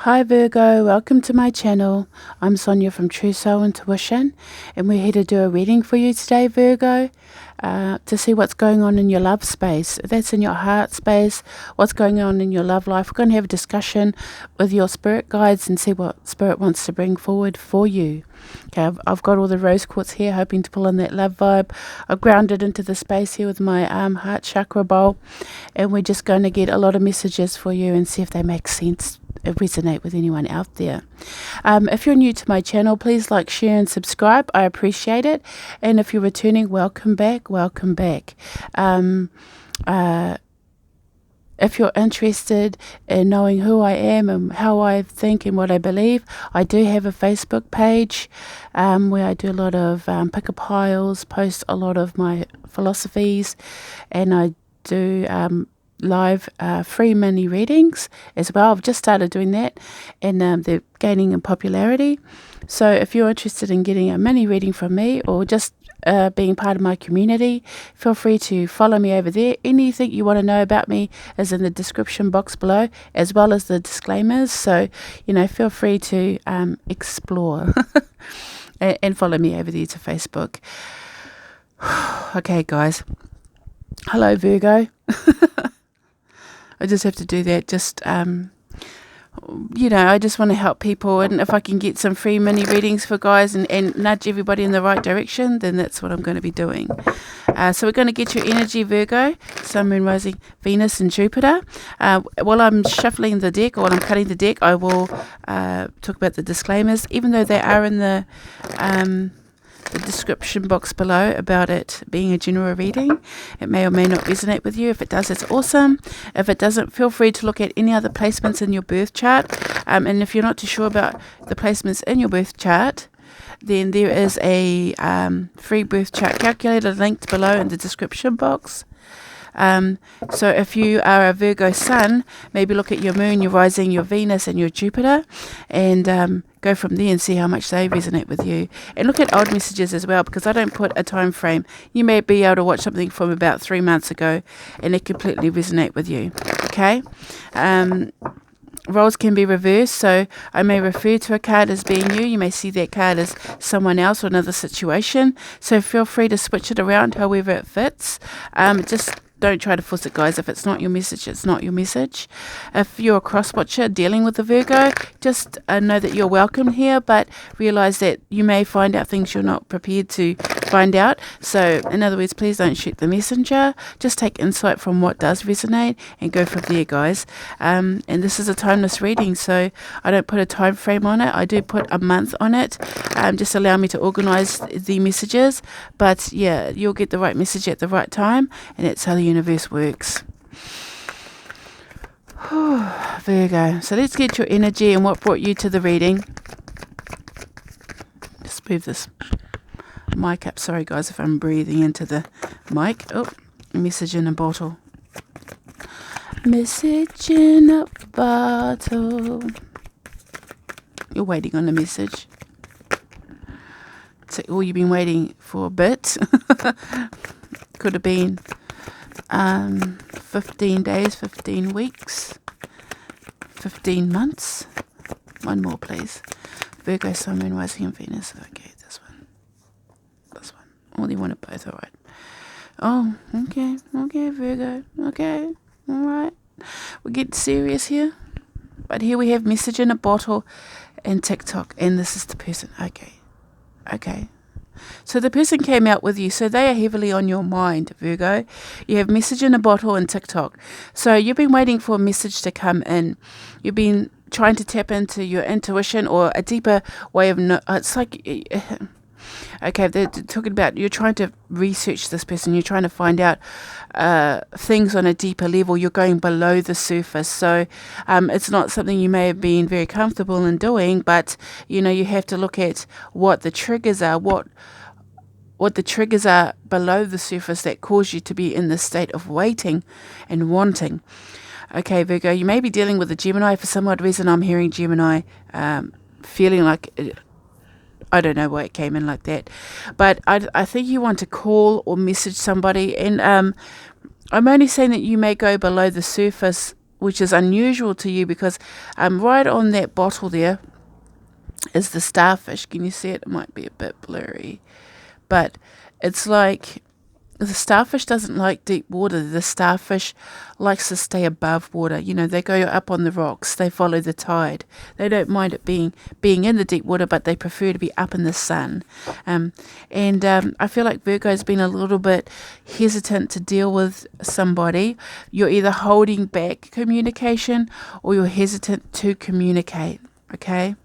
Hi Virgo, welcome to my channel. I'm Sonia from Truesoulintuition, and we're here to do a reading for you today, Virgo, to see what's going on in your love space. If that's in your heart space, what's going on in your love life. We're going to have a discussion with your spirit guides and see what spirit wants to bring forward for you. Okay, I've got all the rose quartz here, hoping to pull in that love vibe. I've grounded into the space here with my heart chakra bowl, and we're just going to get a lot of messages for you and see if they make sense, resonate with anyone out there. If you're new to my channel, please like, share and subscribe. I appreciate it. And if you're returning, welcome back, welcome back. If you're interested in knowing who I am and how I think and what I believe, I do have a Facebook page where I do a lot of pick-up piles, post a lot of my philosophies, and I do live free mini readings as well. I've just started doing that, and they're gaining in popularity. So if you're interested in getting a mini reading from me, or just being part of my community, feel free to follow me over there. Anything you want to know about me is in the description box below, as well as the disclaimers. So, feel free to explore and follow me over there to Facebook. Okay, guys. Hello, Virgo. I just have to do that. Just, I just want to help people. And if I can get some free mini readings for guys and nudge everybody in the right direction, then that's what I'm going to be doing. So we're going to get your energy, Virgo, Sun, Moon, Rising, Venus and Jupiter. While I'm shuffling the deck, or while I'm cutting the deck, I will talk about the disclaimers, even though they are in the description box below about it being a general reading. It may or may not resonate with you. If it does, it's awesome. If it doesn't, feel free to look at any other placements in your birth chart. And if you're not too sure about the placements in your birth chart, then there is a free birth chart calculator linked below in the description box. So if you are a Virgo sun, maybe look at your moon, your rising, your Venus and your Jupiter, and go from there and see how much they resonate with you. And look at old messages as well, because I don't put a time frame. You may be able to watch something from about 3 months ago and it completely resonate with you. Okay? Roles can be reversed, so I may refer to a card as being you. You may see that card as someone else or another situation. So feel free to switch it around however it fits. Just don't try to force it, guys. If it's not your message, it's not your message. If you're a cross-watcher dealing with the Virgo, just know that you're welcome here, but realize that you may find out things you're not prepared to find out. So, in other words, please don't shoot the messenger. Just take insight from what does resonate and go from there, guys. And this is a timeless reading, so I don't put a time frame on it. I do put a month on it. Just allow me to organize the messages. But, yeah, you'll get the right message at the right time, and that's how the universe works. Virgo. So let's get your energy and what brought you to the reading. Just move this mic up. Sorry guys if I'm breathing into the mic. Oh, message in a bottle. Message in a bottle. You're waiting on a message. So, you've been waiting for a bit. Could have been 15 days, 15 weeks, 15 months. One more, please. Virgo, Sun, Moon, Rising, and Venus. Okay, this one. This one. Oh, you want it both, all right. Oh, okay. Okay, Virgo. Okay, all right. We're getting serious here. But here we have message in a bottle and TikTok. And this is the person. Okay. Okay. So the person came out with you, so they are heavily on your mind, Virgo. You have message in a bottle and TikTok. So you've been waiting for a message to come in. You've been trying to tap into your intuition or a deeper way of... it's like... Okay, they're talking about you're trying to research this person. You're trying to find out things on a deeper level. You're going below the surface. So it's not something you may have been very comfortable in doing, but, you have to look at what the triggers are, what the triggers are below the surface that cause you to be in this state of waiting and wanting. Okay, Virgo, you may be dealing with a Gemini. For some odd reason, I'm hearing Gemini, feeling like... I don't know why it came in like that. But I think you want to call or message somebody. And I'm only saying that you may go below the surface which is unusual to you because right on that bottle there is the starfish. Can you see it? It might be a bit blurry, but it's like the starfish doesn't like deep water. The starfish likes to stay above water. You know, they go up on the rocks. They follow the tide. They don't mind it being in the deep water, but they prefer to be up in the sun. I feel like Virgo's been a little bit hesitant to deal with somebody. You're either holding back communication or you're hesitant to communicate. Okay?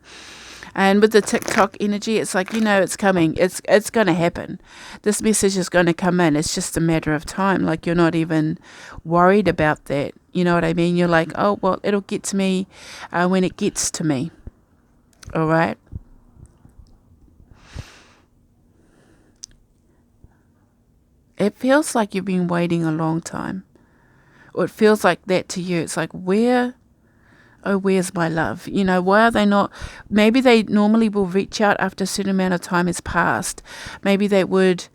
And with the TikTok energy, it's like, it's coming. It's going to happen. This message is going to come in. It's just a matter of time. Like, you're not even worried about that. You know what I mean? You're like, oh, well, it'll get to me when it gets to me. All right? It feels like you've been waiting a long time. Or it feels like that to you. It's like, where's my love? Why are they not? Maybe they normally will reach out after a certain amount of time has passed. Maybe they would,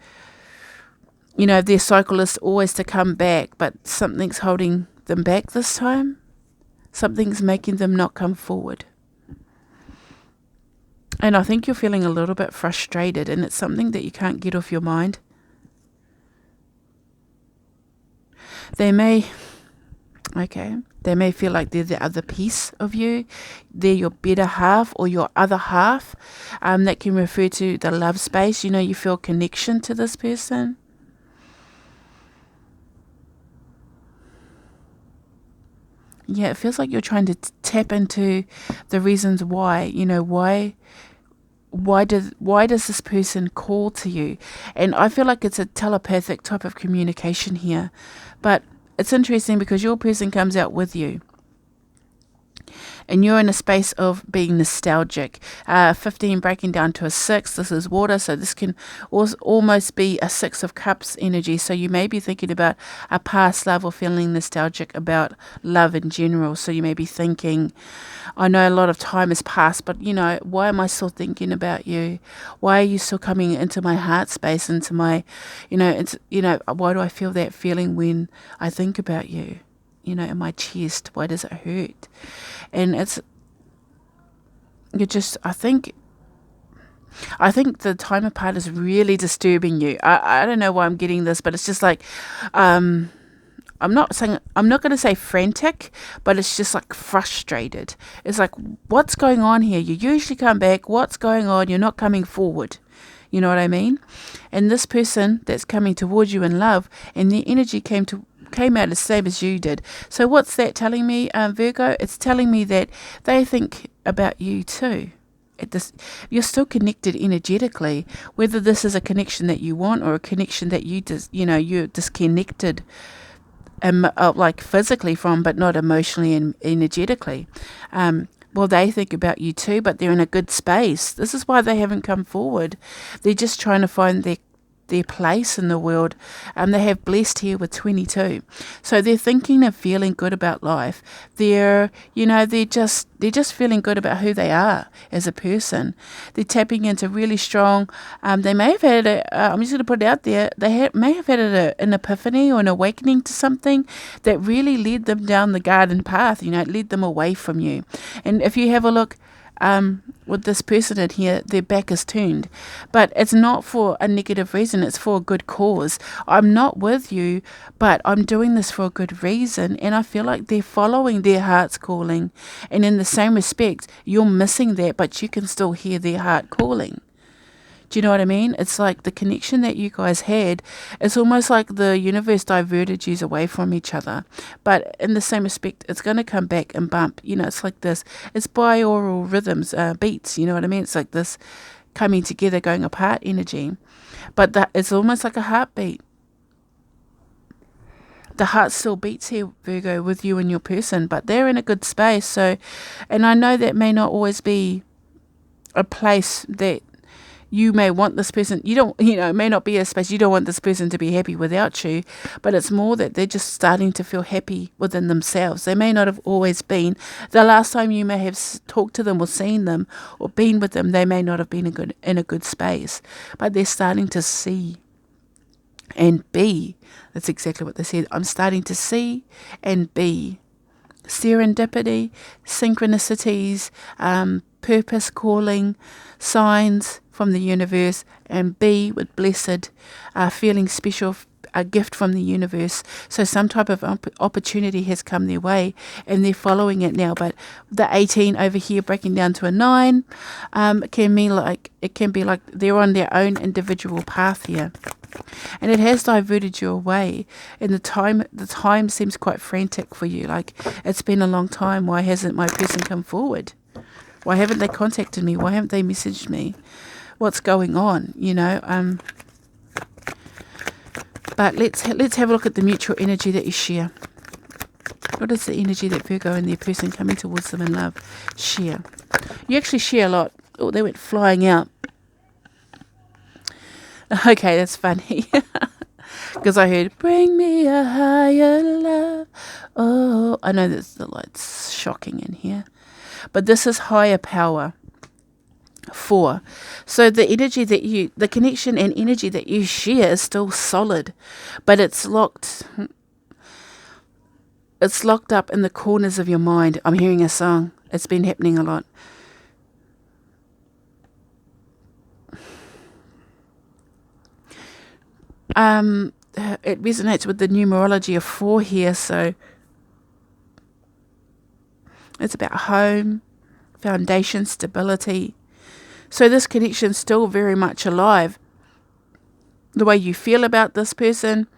their cycle is always to come back, but something's holding them back this time. Something's making them not come forward. And I think you're feeling a little bit frustrated, and it's something that you can't get off your mind. They may feel like they're the other piece of you. They're your better half or your other half. That can refer to the love space. You feel connection to this person. Yeah, it feels like you're trying to tap into the reasons why. Why does this person call to you? And I feel like it's a telepathic type of communication here. But it's interesting because your person comes out with you. And you're in a space of being nostalgic. 15 breaking down to a 6. This is water, so this can almost be a 6 of cups energy. So you may be thinking about a past love or feeling nostalgic about love in general. So you may be thinking, I know a lot of time has passed, but why am I still thinking about you? Why are you still coming into my heart space, into my, why do I feel that feeling when I think about you? In my chest, why does it hurt? And I think the time apart is really disturbing you. I don't know why I'm getting this, but it's just like, I'm not going to say frantic, but it's just like frustrated. It's like, what's going on here? You usually come back. What's going on? You're not coming forward. You know what I mean? And this person that's coming towards you in love, and their energy came out the same as you did. So what's that telling me, Virgo? It's telling me that they think about you too. You're still connected energetically, whether this is a connection that you want or a connection that you're disconnected, like physically from, but not emotionally and energetically. Well, they think about you too, but they're in a good space. This is why they haven't come forward. They're just trying to find their place in the world. They have blessed here with 22. So they're thinking and feeling good about life. They're just feeling good about who they are as a person. They're tapping into really strong, they may have had, I'm just going to put it out there, may have had an epiphany or an awakening to something that really led them down the garden path, it led them away from you. And if you have a look, with this person in here, their back is turned, but it's not for a negative reason. It's for a good cause. I'm not with you, but I'm doing this for a good reason, and I feel like they're following their heart's calling. And in the same respect, you're missing that, but you can still hear their heart calling. Do you know what I mean? It's like the connection that you guys had, it's almost like the universe diverted you away from each other. But in the same respect, it's going to come back and bump. It's like this. It's binaural rhythms, beats. You know what I mean? It's like this coming together, going apart energy. But it's almost like a heartbeat. The heart still beats here, Virgo, with you and your person, but they're in a good space. So, and I know that may not always be a place that you may want this person, it may not be a space you don't want this person to be happy without you, but it's more that they're just starting to feel happy within themselves. They may not have always been. The last time you may have talked to them or seen them or been with them, they may not have been in a good space, but they're starting to see and be. That's exactly what they said. I'm starting to see and be serendipity, synchronicities, purpose, calling, signs from the universe, and B with blessed, feeling special, a gift from the universe. So some type of opportunity has come their way and they're following it now. But the 18 over here breaking down to a 9, it can be like they're on their own individual path here. And it has diverted you away, and the time seems quite frantic for you. Like, it's been a long time. Why hasn't my person come forward? Why haven't they contacted me? Why haven't they messaged me? What's going on? But let's have a look at the mutual energy that you share. What is the energy that Virgo and their person coming towards them in love share? You actually share a lot. Oh, they went flying out. Okay, that's funny. Because I heard, bring me a higher love. Oh, I know that the light's shocking in here. But this is higher power. 4. So the energy the connection and energy that you share is still solid. But it's locked. It's locked up in the corners of your mind. I'm hearing a song. It's been happening a lot. It resonates with the numerology of 4 here, so it's about home, foundation, stability. So this connection's still very much alive. The way you feel about this person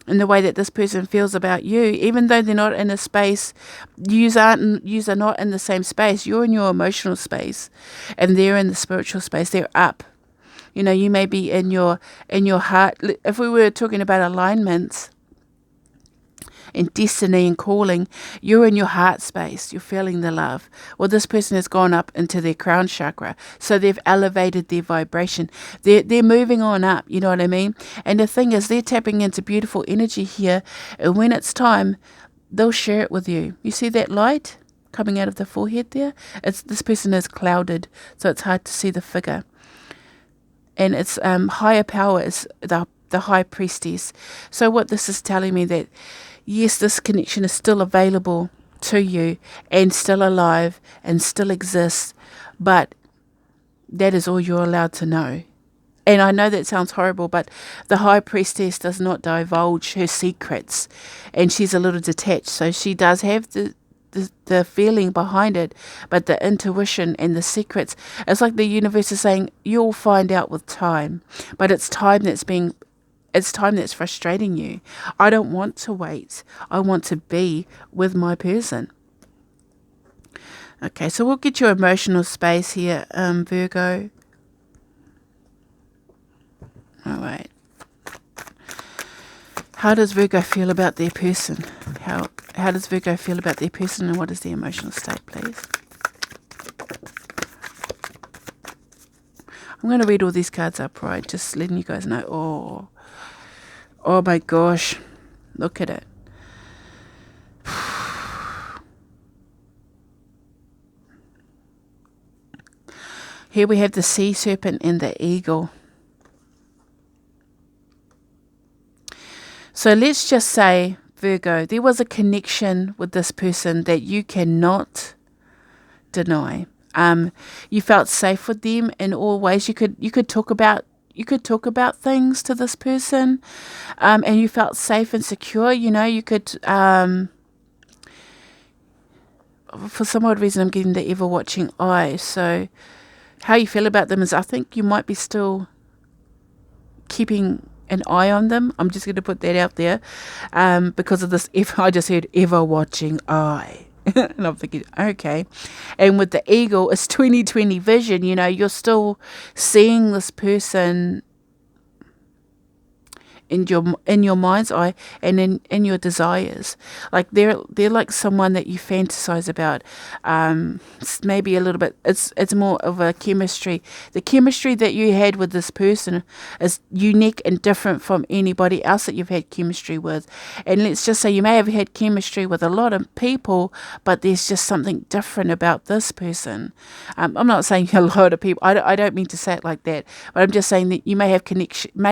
and the way that this person feels about you, even though they're not in a space, yous are not in the same space. You're in your emotional space and they're in the spiritual space. They're up. You may be in your heart. If we were talking about alignments and destiny and calling, you're in your heart space. You're feeling the love. Well, this person has gone up into their crown chakra, so they've elevated their vibration. They're moving on up. You know what I mean? And the thing is, they're tapping into beautiful energy here, and when it's time, they'll share it with you. You see that light coming out of the forehead there? This person is clouded, so it's hard to see the figure. And it's higher power is the high priestess. So what this is telling me that, yes, this connection is still available to you and still alive and still exists, but that is all you're allowed to know. And I know that sounds horrible, but the high priestess does not divulge her secrets, and she's a little detached. So she does have the feeling behind it, but the intuition and the secrets, it's like the universe is saying, you'll find out with time. But it's time that's frustrating you. I don't want to wait. I want to be with my person. Okay, so we'll get your emotional space here, Virgo. All right. How does Virgo feel about their person? How does Virgo feel about their person, and what is their emotional state, please? I'm going to read all these cards up, right? Just letting you guys know. Oh my gosh. Look at it. Here we have the sea serpent and the eagle. So let's just say, Virgo, there was a connection with this person that you cannot deny. You felt safe with them in all ways. You could talk about things to this person, and you felt safe and secure. You could, for some odd reason, I'm getting the ever watching eye. So how you feel about them is, I think you might be still keeping an eye on them. I'm just going to put that out there, because of this. If I just heard ever watching eye, and I'm thinking, okay. And with the eagle, it's 20/20 vision. You're still seeing this person in your mind's eye and in your desires. Like they're like someone that you fantasize about. Maybe a little bit. It's more of a chemistry. The chemistry that you had with this person is unique and different from anybody else that you've had chemistry with. And let's just say you may have had chemistry with a lot of people, but there's just something different about this person. I'm not saying a lot of people. I don't mean to say it like that, but I'm just saying that you may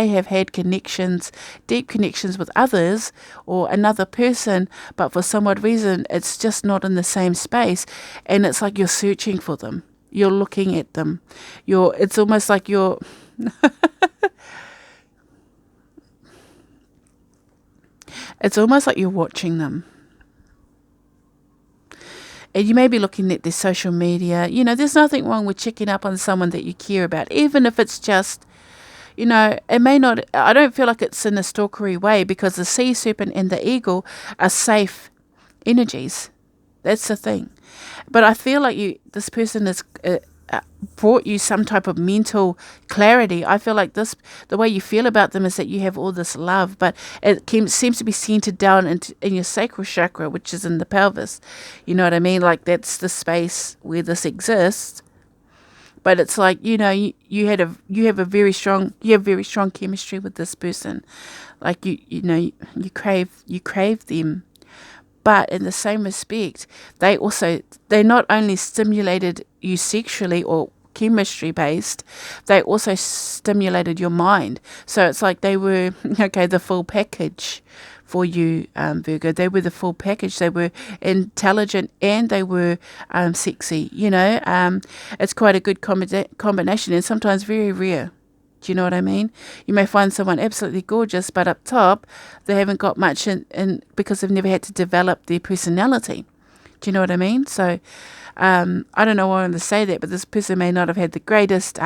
have had connections connections, deep connections with others or another person, but for some odd reason, it's just not in the same space. And it's like you're searching for them. You're looking at them. It's almost like you're... It's almost like you're watching them. And you may be looking at their social media. There's nothing wrong with checking up on someone that you care about, even if it's just, it may not, I don't feel like it's in a stalkery way, because the sea serpent and the eagle are safe energies. That's the thing. But I feel like this person has brought you some type of mental clarity. I feel like the way you feel about them is that you have all this love, but it seems to be centered down in your sacral chakra, which is in the pelvis. You know what I mean? Like, that's the space where this exists. But it's like, you have very strong chemistry with this person. Like, you crave them. But in the same respect, they not only stimulated you sexually or chemistry based, they also stimulated your mind. So it's like they were, the full package for you, Virgo. They were the full package. They were intelligent and they were sexy. It's quite a good combination, and sometimes very rare. Do you know what I mean? You may find someone absolutely gorgeous, but up top, they haven't got much in because they've never had to develop their personality. Do you know what I mean? So, I don't know why I want to say that, but this person may not have had the greatest...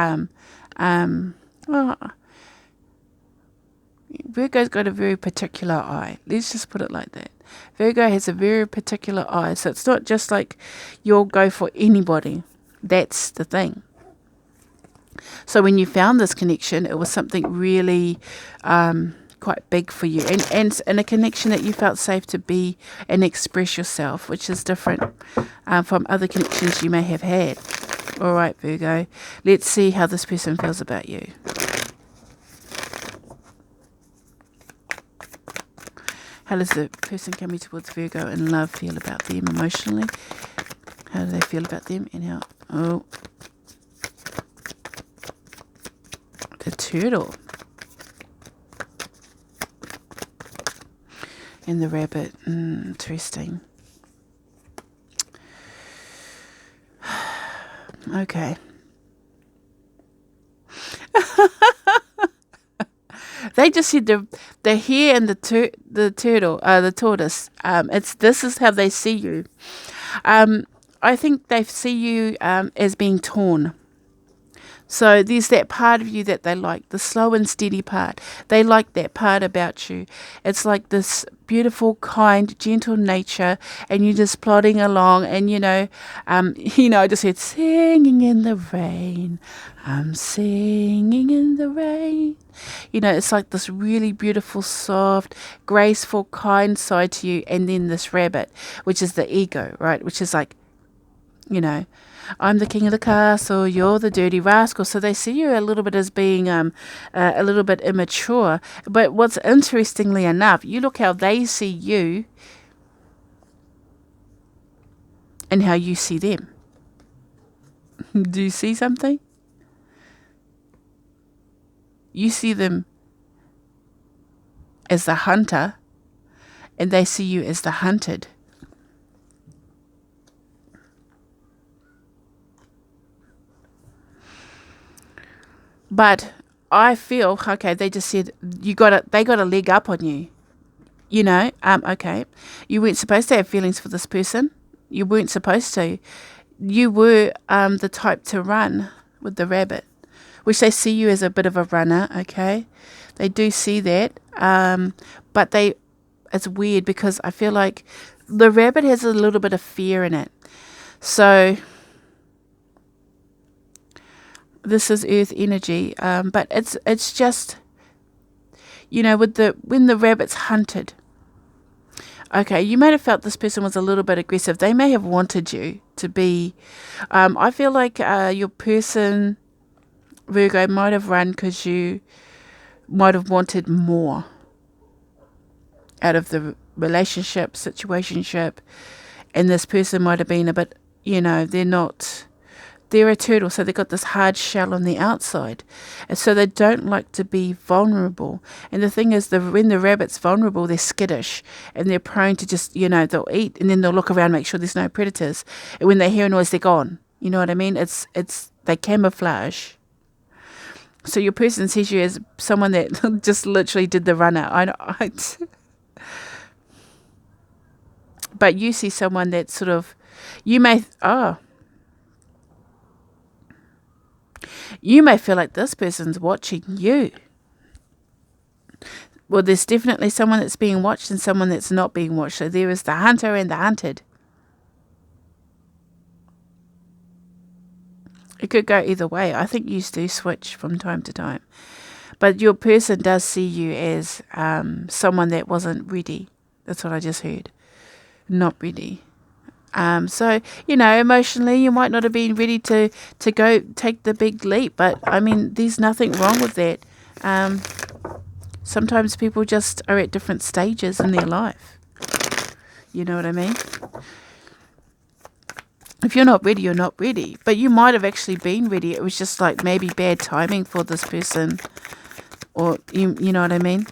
Virgo's got a very particular eye. Let's just put it like that. Virgo has a very particular eye. So it's not just like you'll go for anybody. That's the thing. So when you found this connection, it was something really quite big for you, and a connection that you felt safe to be and express yourself, which is different from other connections you may have had. All right, Virgo, let's see how this person feels about you. How does the person coming towards Virgo in love feel about them emotionally? How do they feel about them? And how... Oh... The turtle. And the rabbit. Interesting. Okay. They just said the hare and the turtle, the tortoise. This is how they see you. I think they see you as being torn. So there's that part of you that they like, the slow and steady part. They like that part about you. It's like this beautiful, kind, gentle nature, and you're just plodding along. And I just heard singing in the rain. I'm singing in the rain. It's like this really beautiful, soft, graceful, kind side to you, and then this rabbit, which is the ego, right? Which is like, I'm the king of the castle, you're the dirty rascal. So they see you a little bit as being a little bit immature. But what's interestingly enough, you look how they see you and how you see them. Do you see something? You see them as the hunter, and they see you as the hunted. But I feel, okay, they just said they got a leg up on you. Okay. You weren't supposed to have feelings for this person. You weren't supposed to. You were the type to run with the rabbit, which they see you as a bit of a runner, okay? They do see that. But it's weird because I feel like the rabbit has a little bit of fear in it. So this is earth energy, but it's just, when the rabbit's hunted. Okay, you may have felt this person was a little bit aggressive. They may have wanted you to be. I feel like your person, Virgo, might have run because you might have wanted more out of the relationship, situationship, and this person might have been a bit, they're not they're a turtle, so they've got this hard shell on the outside. And so they don't like to be vulnerable. And the thing is, when the rabbit's vulnerable, they're skittish and they're prone to just, they'll eat and then they'll look around, make sure there's no predators. And when they hear a noise, they're gone. You know what I mean? They camouflage. So your person sees you as someone that just literally did the run out. But you see someone that sort of, you may feel like this person's watching you. Well, there's definitely someone that's being watched and someone that's not being watched. So there is the hunter and the hunted. It could go either way. I think you do switch from time to time. But your person does see you as someone that wasn't ready. That's what I just heard. Not ready. So, emotionally, you might not have been ready to go take the big leap. But, I mean, there's nothing wrong with that. Sometimes people just are at different stages in their life. You know what I mean? If you're not ready, you're not ready. But you might have actually been ready. It was just like maybe bad timing for this person. Or, you know what I mean?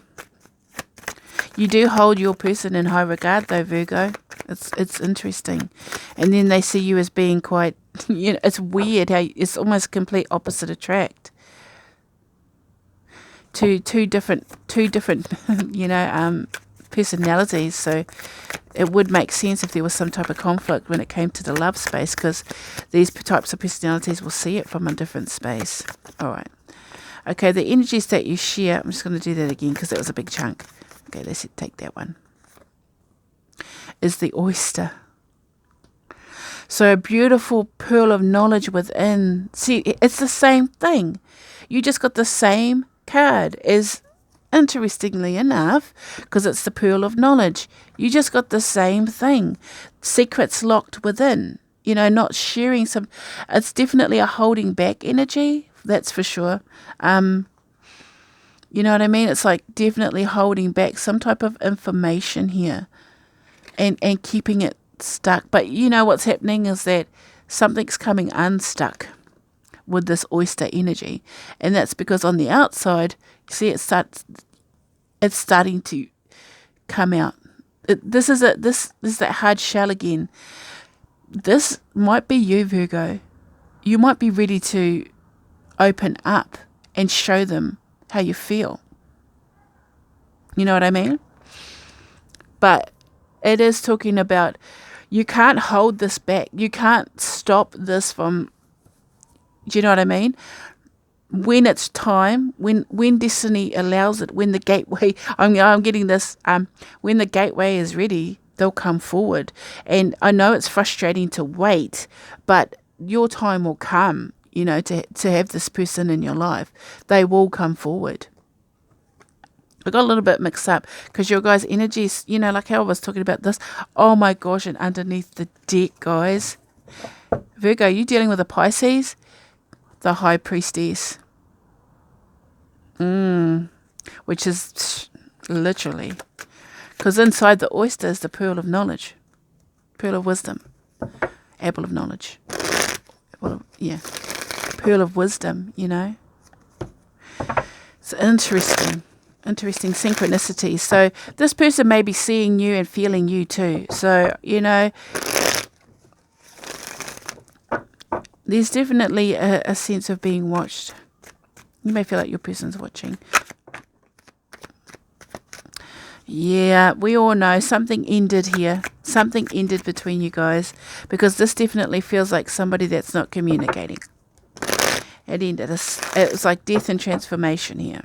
You do hold your person in high regard though, Virgo. It's interesting. And then they see you as being quite, it's weird how it's almost complete opposite attract. Two different, personalities. So it would make sense if there was some type of conflict when it came to the love space, because these types of personalities will see it from a different space. All right. Okay, the energies that you share, I'm just going to do that again because that was a big chunk. Okay, let's take that one. Is the oyster. So a beautiful pearl of knowledge within. See, it's the same thing. You just got the same card as, interestingly enough, because it's the pearl of knowledge. You just got the same thing. Secrets locked within. Not sharing some. It's definitely a holding back energy. That's for sure. You know what I mean? It's like definitely holding back some type of information here and keeping it stuck. But what's happening is that something's coming unstuck with this oyster energy. And that's because on the outside, you see it's starting to come out. This is that hard shell again. This might be you, Virgo. You might be ready to open up and show them how you feel. You know what I mean? But it is talking about you can't hold this back. You can't stop this from, do you know what I mean? When it's time, when destiny allows it, when the gateway, I'm getting this, when the gateway is ready, they'll come forward. And I know it's frustrating to wait, but your time will come, to have this person in your life. They will come forward. I got a little bit mixed up because your guys' energies, like how I was talking about this. Oh my gosh, and underneath the deck, guys. Virgo, you dealing with a Pisces? The High Priestess. Which is literally. Because inside the oyster is the pearl of knowledge. Pearl of wisdom. Apple of knowledge. Pearl of wisdom, It's interesting. Interesting synchronicity. So this person may be seeing you and feeling you too. So, there's definitely a sense of being watched. You may feel like your person's watching. Yeah, we all know something ended here. Something ended between you guys, because this definitely feels like somebody that's not communicating. It ended. It was like death and transformation here.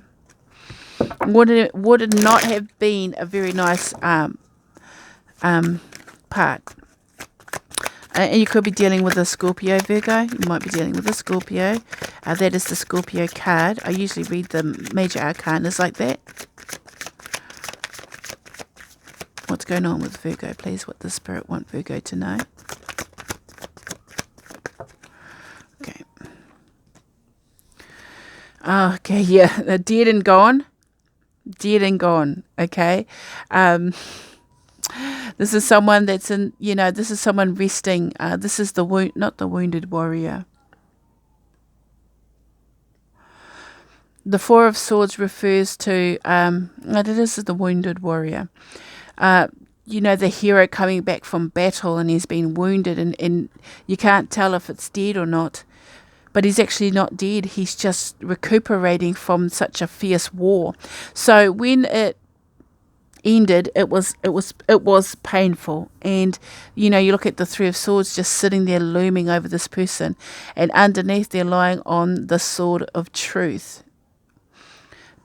Would it not have been a very nice part? And you could be dealing with a Scorpio, Virgo. You might be dealing with a Scorpio. That is the Scorpio card. I usually read the major arcanas like that. What's going on with Virgo, please? What does Spirit want Virgo to know? Okay. Oh, okay, yeah. Dead and gone. Dead and gone, okay? This is someone that's in, this is someone resting. This is the not the wounded warrior. the Four of Swords refers to, this is the wounded warrior. The hero coming back from battle and he's been wounded and you can't tell if it's dead or not. But he's actually not dead. He's just recuperating from such a fierce war. So when it ended, it was painful. And you look at the Three of Swords just sitting there looming over this person, and underneath they're lying on the sword of truth.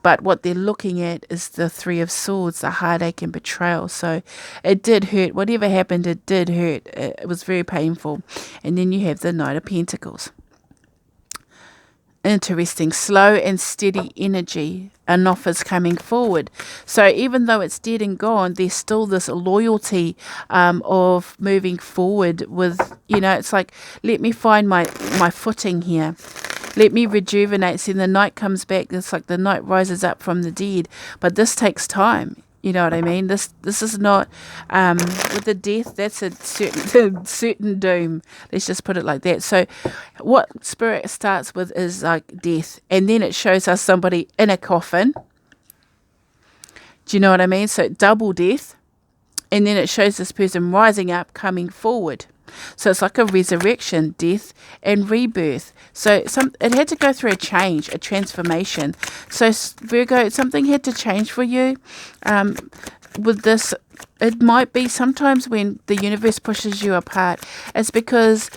But what they're looking at is the Three of Swords, the heartache and betrayal. So it did hurt. Whatever happened, it did hurt. It was very painful. And then you have the Knight of Pentacles. Interesting, slow and steady energy. Enough is coming forward. So even though it's dead and gone, there's still this loyalty of moving forward with, it's like, let me find my footing here. Let me rejuvenate. See, the night comes back. It's like the night rises up from the dead. But this takes time. You know what I mean? This is not, with the death, that's a certain doom. Let's just put it like that. So what Spirit starts with is like death. And then it shows us somebody in a coffin. Do you know what I mean? So double death. And then it shows this person rising up, coming forward. So it's like a resurrection, death, and rebirth. So it had to go through a change, a transformation. So Virgo, something had to change for you. With this, it might be sometimes when the universe pushes you apart, it's because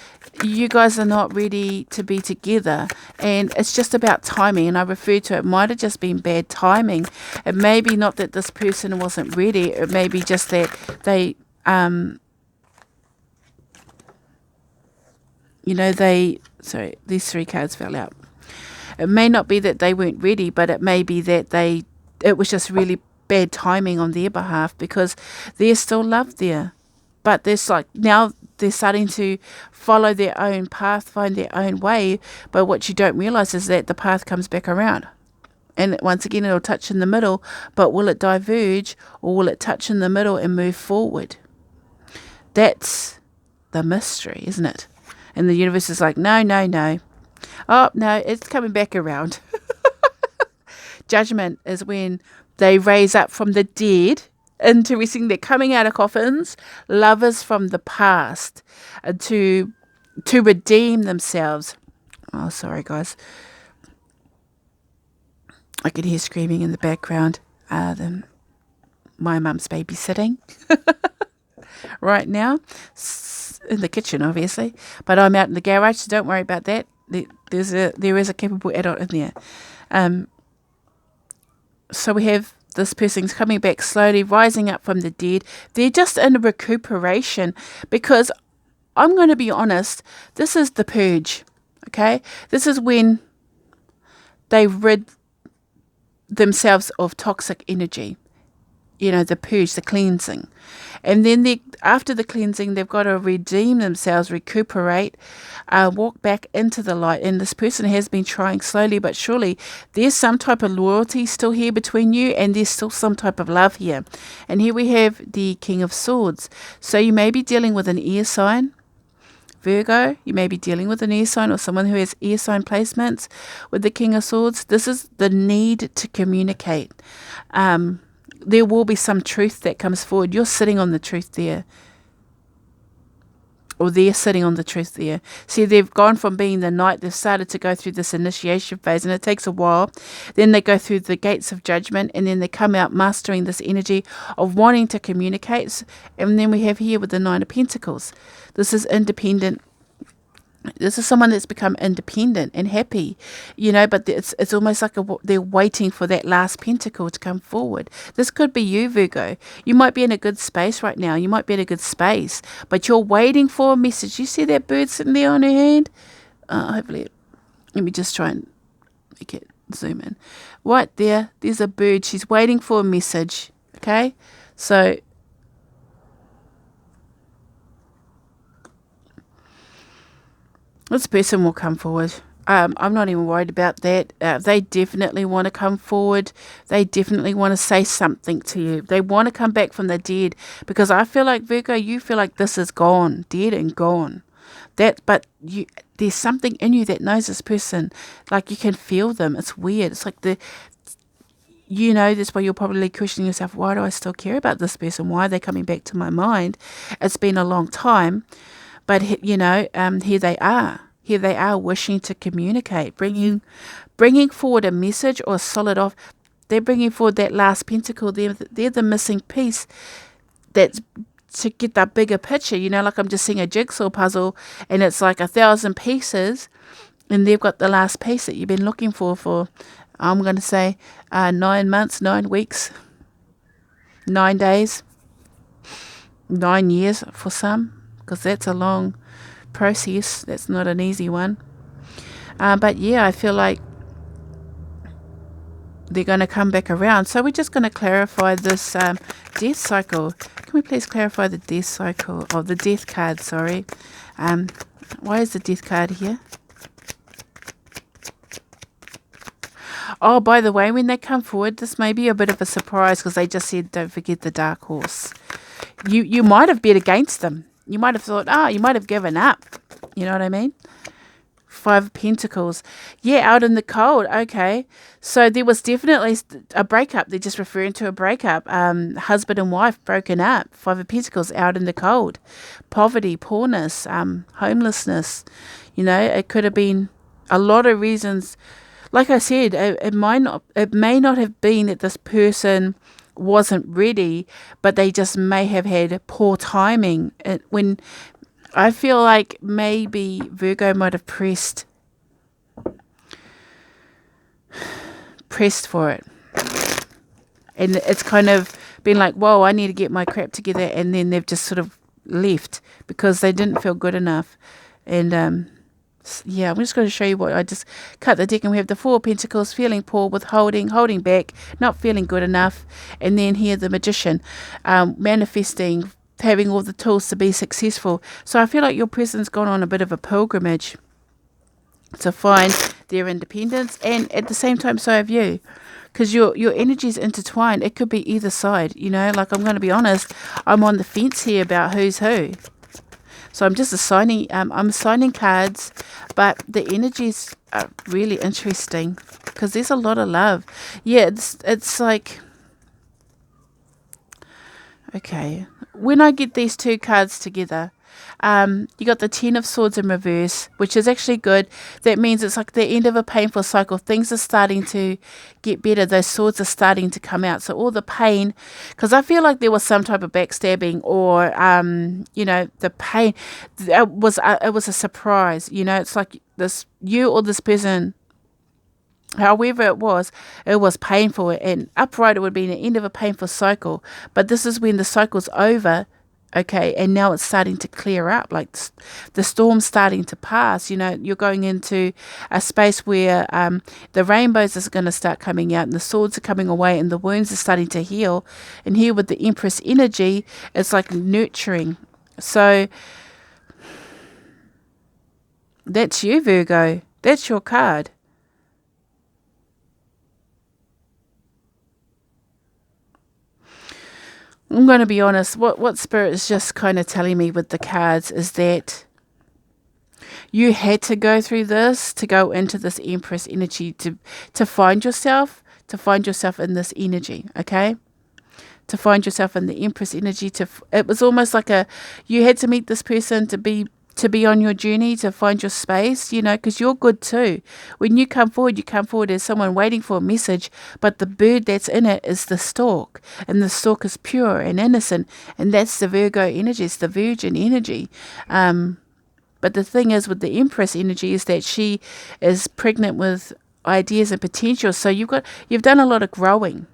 you guys are not ready to be together, and it's just about timing. And I refer to it might have just been bad timing. It may be not that this person wasn't ready. It may be just that they these three cards fell out. It may not be that they weren't ready, but it may be that it was just really bad timing on their behalf, because there's still love there. But there's now they're starting to follow their own path, find their own way. But what you don't realize is that the path comes back around. And once again, it'll touch in the middle, but will it diverge, or will it touch in the middle and move forward? That's the mystery, isn't it? And the universe is like, no. Oh, no, it's coming back around. Judgment is when they raise up from the dead. Interesting, they're coming out of coffins, lovers from the past, to redeem themselves. Oh, sorry, guys. I can hear screaming in the background. My mum's babysitting right now. In the kitchen, obviously, but I'm out in the garage, so don't worry about that. There is a capable adult in there. So we have this person's coming back slowly, rising up from the dead. They're just in a recuperation, because I'm going to be honest, this is the purge, okay? This is when they rid themselves of toxic energy. The purge, the cleansing. And then after the cleansing, they've got to redeem themselves, recuperate, walk back into the light. And this person has been trying slowly but surely. There's some type of loyalty still here between you, and there's still some type of love here. And here we have the King of Swords. So you may be dealing with an air sign. Virgo, you may be dealing with an air sign, or someone who has air sign placements with the King of Swords. This is the need to communicate. There will be some truth that comes forward. You're sitting on the truth there. Or they're sitting on the truth there. See, they've gone from being the knight, they've started to go through this initiation phase, and it takes a while. Then they go through the gates of judgment, and then they come out mastering this energy of wanting to communicate. And then we have here with the Nine of Pentacles. This is independent. This is someone that's become independent and happy, but it's almost like they're waiting for that last pentacle to come forward. This could be you, Virgo. You might be in a good space right now. You might be in a good space, but you're waiting for a message. You see that bird sitting there on her hand? Hopefully, let me just try and make it zoom in. Right there, there's a bird. She's waiting for a message, okay? So this person will come forward. I'm not even worried about that. They definitely want to come forward. They definitely want to say something to you. They want to come back from the dead, because I feel like, Virgo, you feel like this is gone, dead and gone. But there's something in you that knows this person. Like, you can feel them. It's weird. It's like that's why you're probably questioning yourself, why do I still care about this person? Why are they coming back to my mind? It's been a long time. But, here they are. Here they are wishing to communicate, bringing forward a message or a solid off. They're bringing forward that last pentacle. They're the missing piece that's to get that bigger picture. Like I'm just seeing a jigsaw puzzle and it's like 1,000 pieces and they've got the last piece that you've been looking for, I'm going to say 9 months, 9 weeks, 9 days, 9 years for some, because that's a long process. That's not an easy one. But yeah, I feel like they're going to come back around. So we're just going to clarify this death cycle. Can we please clarify the death cycle? Oh, the death card, sorry. Why is the death card here? Oh, by the way, when they come forward, this may be a bit of a surprise because they just said, don't forget the dark horse. You might have bet against them. You might have thought, you might have given up. You know what I mean? 5 of Pentacles. Yeah, out in the cold. Okay. So there was definitely a breakup. They're just referring to a breakup. Husband and wife broken up. 5 of Pentacles, out in the cold. Poverty, poorness, homelessness. It could have been a lot of reasons. Like I said, it may not have been that this person wasn't ready, but they just may have had poor timing. When I feel like maybe Virgo might have pressed for it. And it's kind of been like, whoa, I need to get my crap together. And then they've just sort of left because they didn't feel good enough. And yeah, I'm just going to show you what I just cut the deck, and we have the 4 of Pentacles, feeling poor, withholding, holding back, not feeling good enough. And then here the Magician, manifesting, having all the tools to be successful. So I feel like your person's gone on a bit of a pilgrimage to find their independence, and at the same time so have you, because your energy is intertwined. It could be either side, like I'm going to be honest, I'm on the fence here about who's who. So I'm just assigning cards, but the energies are really interesting because there's a lot of love. Yeah, it's like, okay, when I get these 2 cards together, you got the 10 of Swords in reverse, which is actually good. That means it's like the end of a painful cycle. Things are starting to get better. Those swords are starting to come out. So all the pain, because I feel like there was some type of backstabbing or, the pain. It was a surprise. It's like you or this person, however it was painful, and upright it would be the end of a painful cycle. But this is when the cycle's over, okay, and now it's starting to clear up, like the storm's starting to pass. You're going into a space where the rainbows are going to start coming out and the swords are coming away and the wounds are starting to heal. And here with the Empress energy, it's like nurturing. So that's you, Virgo. That's your card. I'm going to be honest, what Spirit is just kind of telling me with the cards is that you had to go through this, to go into this Empress energy, to find yourself in this energy, okay? To find yourself in the Empress energy. It was almost like you had to meet this person to be on your journey, to find your space, because you're good too. When you come forward as someone waiting for a message, but the bird that's in it is the stork, and the stork is pure and innocent, and that's the Virgo energy, it's the virgin energy. But the thing is with the Empress energy is that she is pregnant with ideas and potential. So you've done a lot of growing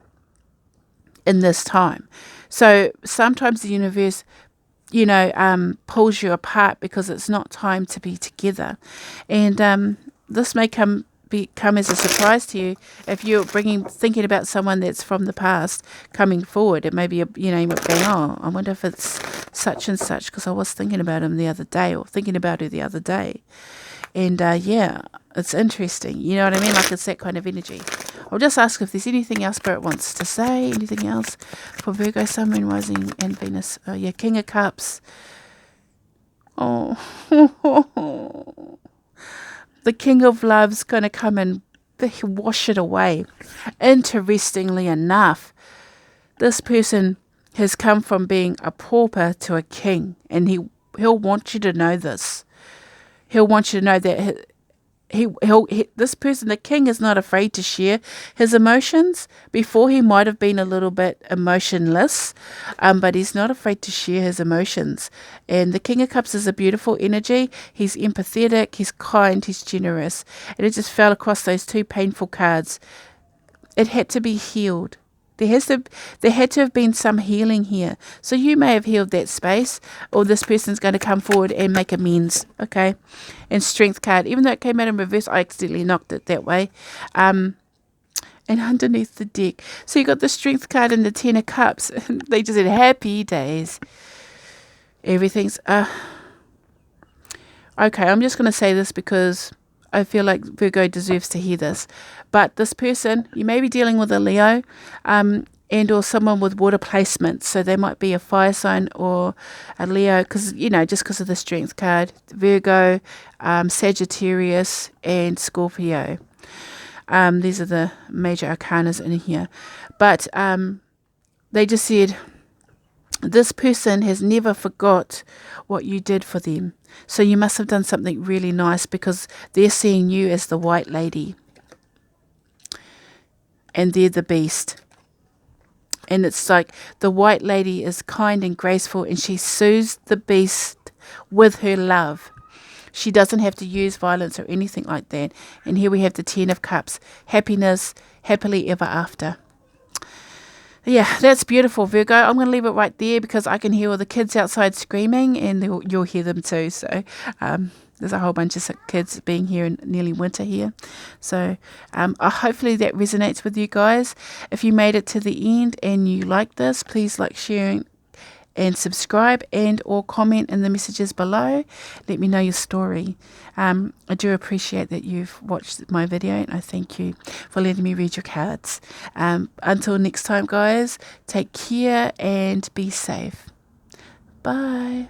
in this time. So sometimes the universe pulls you apart because it's not time to be together. And this may come as a surprise to you if you're thinking about someone that's from the past coming forward. It may be, you might think, oh, I wonder if it's such and such, because I was thinking about him the other day, or thinking about her the other day. And yeah, it's interesting. You know what I mean? Like, it's that kind of energy. I'll just ask if there's anything else Spirit wants to say. Anything else for Virgo, Sun, Moon, Rising, and Venus. Yeah, King of Cups. Oh. The King of Love's going to come and wash it away. Interestingly enough, this person has come from being a pauper to a king, and he'll want you to know this. He'll want you to know that this person, the king, is not afraid to share his emotions. Before, he might have been a little bit emotionless, but he's not afraid to share his emotions. And the King of Cups is a beautiful energy. He's empathetic, he's kind, he's generous. And it just fell across those two painful cards. It had to be healed. There had to have been some healing here. So you may have healed that space, or this person's going to come forward and make amends, okay? And Strength card, even though it came out in reverse, I accidentally knocked it that way. And underneath the deck, so you got the Strength card and the Ten of Cups. They just said happy days. Everything's okay. I'm just going to say this because I feel like Virgo deserves to hear this. But this person, you may be dealing with a Leo, and or someone with water placements. So they might be a fire sign or a Leo, because, just because of the Strength card. Virgo, Sagittarius, and Scorpio. These are the major arcanas in here. But they just said, this person has never forgot what you did for them. So you must have done something really nice, because they're seeing you as the white lady. And they're the beast. And it's like the white lady is kind and graceful, and she soothes the beast with her love. She doesn't have to use violence or anything like that. And here we have the Ten of Cups. Happiness, happily ever after. Yeah, that's beautiful, Virgo. I'm going to leave it right there because I can hear all the kids outside screaming, and you'll hear them too. So there's a whole bunch of kids being here in nearly winter here. So hopefully that resonates with you guys. If you made it to the end and you like this, please like, sharing, and subscribe, and or comment in the messages below. Let me know your story. I do appreciate that you've watched my video, and I thank you for letting me read your cards. Until next time, guys, take care and be safe. Bye.